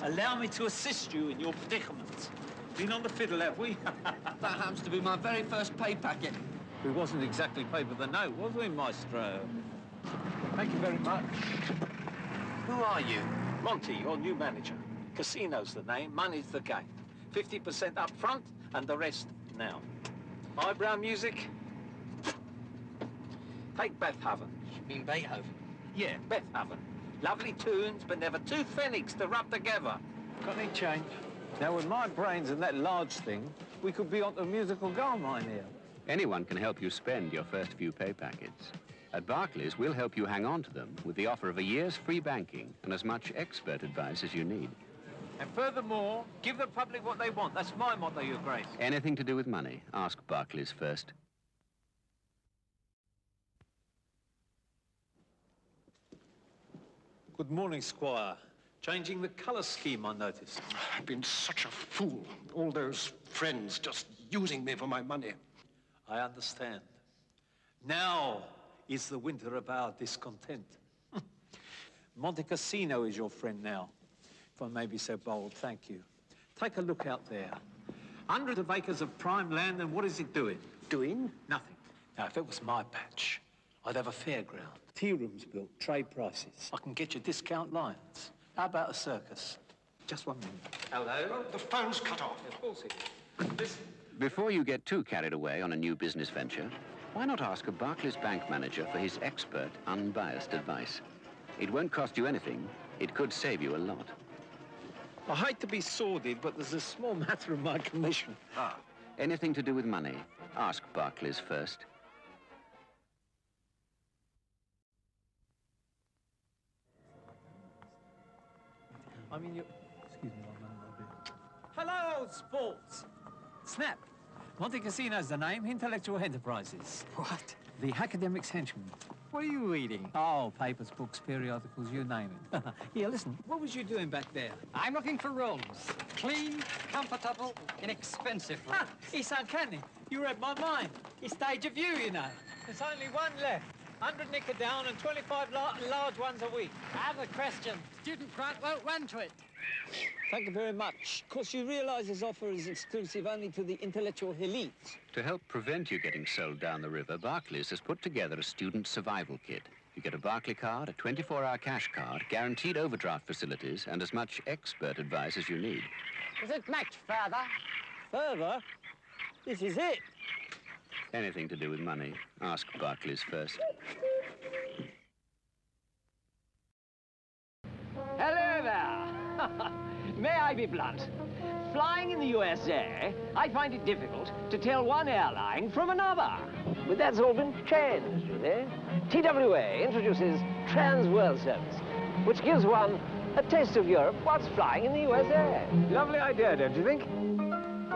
Allow me to assist you in your predicament. Been on the fiddle, have we? That happens to be my very first pay packet. We wasn't exactly paper the note, was we, Maestro? Thank you very much. Who are you? Monty, your new manager. Casino's the name, money's the game. 50% up front and the rest now. Eyebrow music? Take Bethaven. You mean Beethoven? Yeah, Bethaven. Lovely tunes, but never two pfennigs to rub together. Got any change? Now, with my brains and that large thing, we could be onto a musical gold mine here. Anyone can help you spend your first few pay packets. At Barclays, we'll help you hang on to them with the offer of a year's free banking and as much expert advice as you need. And furthermore, give the public what they want. That's my motto, Your Grace. Anything to do with money, ask Barclays first. Good morning, Squire. Changing the colour scheme, I noticed. I've been such a fool. All those friends just using me for my money. I understand. Now is the winter of our discontent. Monte Cassino is your friend now, if I may be so bold. Thank you. Take a look out there. Hundreds of acres of prime land, and what is it doing? Doing? Nothing. Now, if it was my patch, I'd have a fairground. Tea rooms built, trade prices. I can get you discount lines. How about a circus? Just 1 minute. Hello? Oh, the phone's cut off. Of course it is. Before you get too carried away on a new business venture, why not ask a Barclays bank manager for his expert, unbiased advice? It won't cost you anything. It could save you a lot. I hate to be sordid, but there's a small matter of my commission. Anything to do with money, ask Barclays first. I mean, you... Excuse me, I'm a bit... Hello, old sports! Snap. Monte Cassino's the name, Intellectual Enterprises. What? The academic's henchman. What are you reading? Oh, papers, books, periodicals, you name it. Here, listen, what was you doing back there? I'm looking for rooms. Clean, comfortable, inexpensive rooms. Ah, it's uncanny. You read my mind. It's stage of view, you know. There's only one left. 100 knicker down and 25 large ones a week. I have a question. Student Grant won't run to it. Thank you very much. Of course, you realise this offer is exclusive only to the intellectual elite. To help prevent you getting sold down the river, Barclays has put together a student survival kit. You get a Barclay card, a 24-hour cash card, guaranteed overdraft facilities, and as much expert advice as you need. Is it much further? Further? This is it. Anything to do with money, ask Barclays first. Hello there. May I be blunt? Flying in the USA, I find it difficult to tell one airline from another. But that's all been changed, you see. TWA introduces Trans-World Service, which gives one a taste of Europe whilst flying in the USA. Lovely idea, don't you think?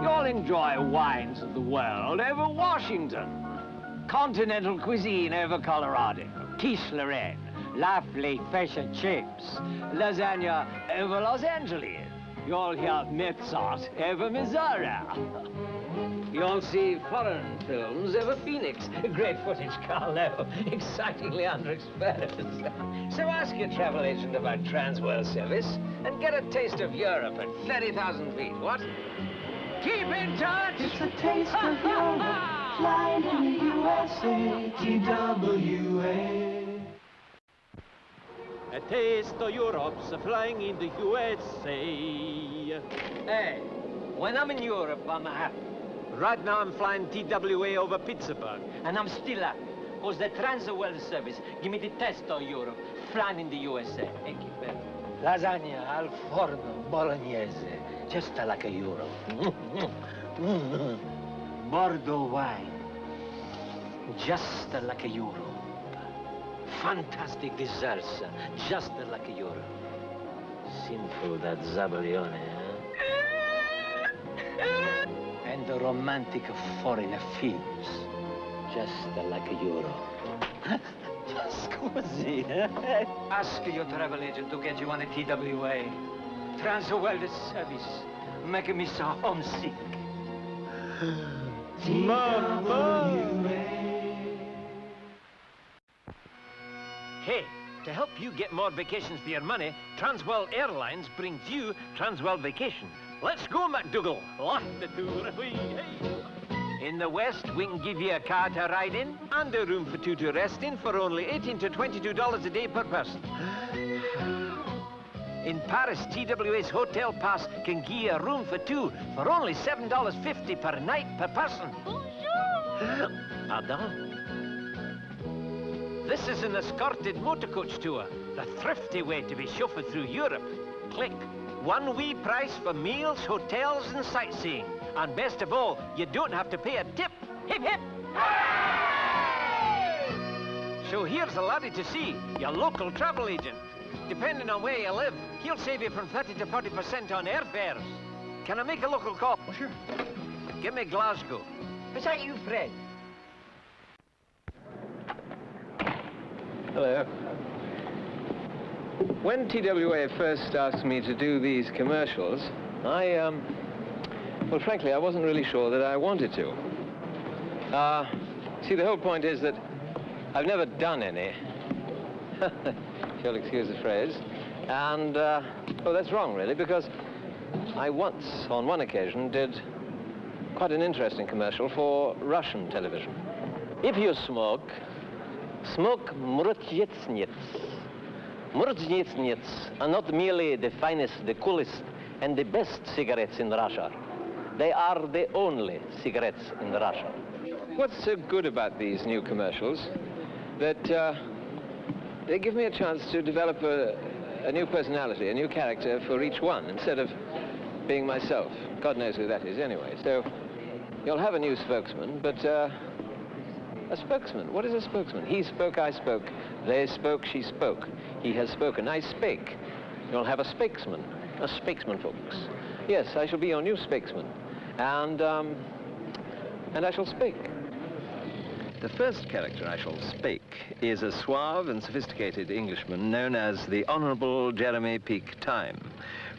You'll enjoy wines of the world over Washington, continental cuisine over Colorado, quiche Lorraine, lovely fish and chips, lasagna over Los Angeles. You'll hear Mozart over Missouri. You'll see foreign films over Phoenix. Great footage, Carlo. Excitingly underexposed. So ask your travel agent about Trans-World Service and get a taste of Europe at 30,000 feet, what? Keep in touch! It's a taste of Europe, flying in the USA, TWA. A taste of Europe's flying in the USA. Hey, when I'm in Europe, I'm happy. Right now, I'm flying TWA over Pittsburgh, and I'm still happy, because the Trans-World Service give me the taste of Europe, flying in the USA. Thank you, baby. Lasagna al forno bolognese, just like a Europe. Bordeaux wine, just like a Europe. Fantastic desserts, just like a Europe. Sinful that Zabolione, and the romantic foreign films, just like a Europe. Scusi. Ask your travel agent to get you on a TWA. Trans-World Service, making me so homesick. Mama! Hey, To help you get more vacations for your money, Transworld Airlines brings you Transworld Vacation. Let's go, MacDougall. Lock the door. In the West, we can give you a car to ride in and a room for two to rest in for only $18 to $22 a day per person. In Paris, TWA's Hotel Pass can give you a room for two for only $7.50 per night per person. Bonjour! Pardon? This is an escorted motorcoach tour, the thrifty way to be chauffeured through Europe. Click. One wee price for meals, hotels, and sightseeing. And best of all, you don't have to pay a tip. Hip, hip! So here's a laddie to see, your local travel agent. Depending on where you live, he'll save you from 30 to 40% on airfares. Can I make a local call? Oh, sure. Give me Glasgow. Is that you, Fred? Hello. When TWA first asked me to do these commercials, well, frankly, I wasn't really sure that I wanted to. See, the whole point is that I've never done any, if you'll excuse the phrase, and, well, that's wrong, really, because I once, on one occasion, did quite an interesting commercial for Russian television. If you smoke, smoke Murotnitsnits. Murotnitsnits are not merely the finest, the coolest, and the best cigarettes in Russia. They are the only cigarettes in Russia. What's so good about these new commercials? That they give me a chance to develop a new personality, a new character for each one, instead of being myself. God knows who that is anyway. So you'll have a new spokesman, but a spokesman, what is a spokesman? He spoke, I spoke. They spoke, she spoke. He has spoken, I spake. You'll have a spokesman, folks. Yes, I shall be your new spokesman. And I shall speak. The first character I shall speak is a suave and sophisticated Englishman known as the Honourable Jeremy Peak Time,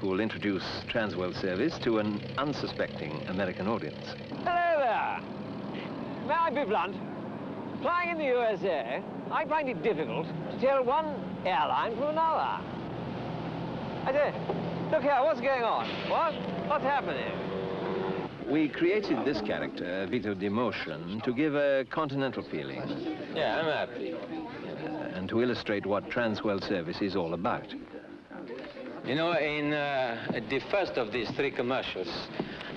who will introduce Transworld service to an unsuspecting American audience. Hello there. May I be blunt? Flying in the USA, I find it difficult to tell one airline from another. I say, look here, what's going on? What? What's happening? We created this character, Vito Demotion, to give a continental feeling. Yeah, I'm happy. And to illustrate what Transworld service is all about. You know, in the first of these three commercials,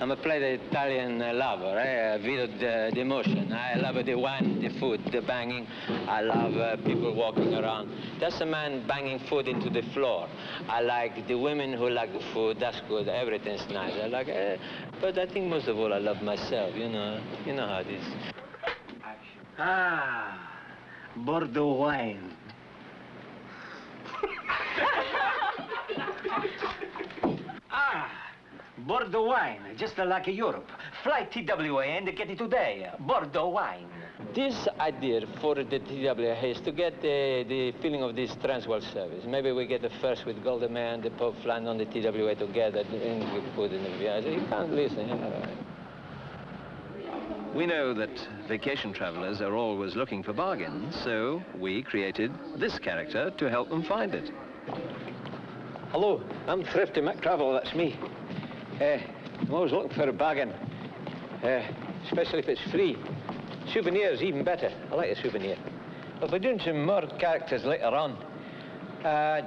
I'm a play the Italian lover, Vito Demotion. I love the wine, the food, the banging. I love people walking around. That's a man banging food into the floor. I like the women who like the food. That's good. Everything's nice. I like but I think most of all I love myself, you know. You know how it is. Ah, Bordeaux wine. Bordeaux wine, just like Europe. Fly TWA and get it today. Bordeaux wine. This idea for the TWA is to get the feeling of this Transworld service. Maybe we get the first with Golden Man and the Pope flying on the TWA together, and we put in the VI. You can't listen. We know that vacation travelers are always looking for bargains, so we created this character to help them find it. Hello, I'm Thrifty McTravel, that's me. I'm always looking for a bargain, especially if it's free. Souvenirs, even better. I like a souvenir. But we're doing some more characters later on.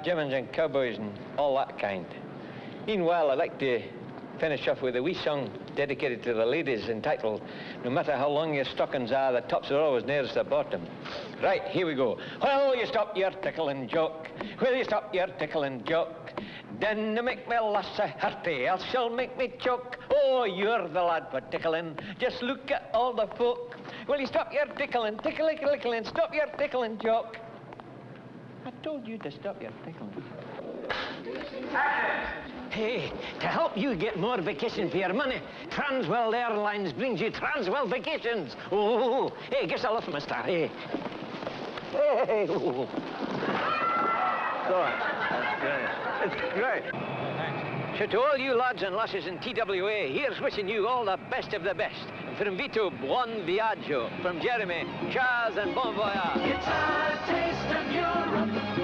Germans and cowboys and all that kind. Meanwhile, I'd like to finish off with a wee song dedicated to the ladies entitled, No Matter How Long Your Stockings Are, the tops are always nearest the bottom. Right, here we go. Will you stop your tickling joke? Will you stop your tickling joke? Then make me lassie hearty, else she'll make me choke. Oh, you're the lad for tickling. Just look at all the folk. Will you stop your tickling, tickling, stop your tickling joke? I told you to stop your tickling. Hey, to help you get more vacation for your money, Transworld Airlines brings you Transworld Vacations. Oh, hey, give us a lift, mister. Hey. Hey. Oh. It's great. So to all you lads and lasses in TWA, here's wishing you all the best of the best. From Vito, buon viaggio. From Jeremy, cheers and bon voyage. It's a taste of Europe.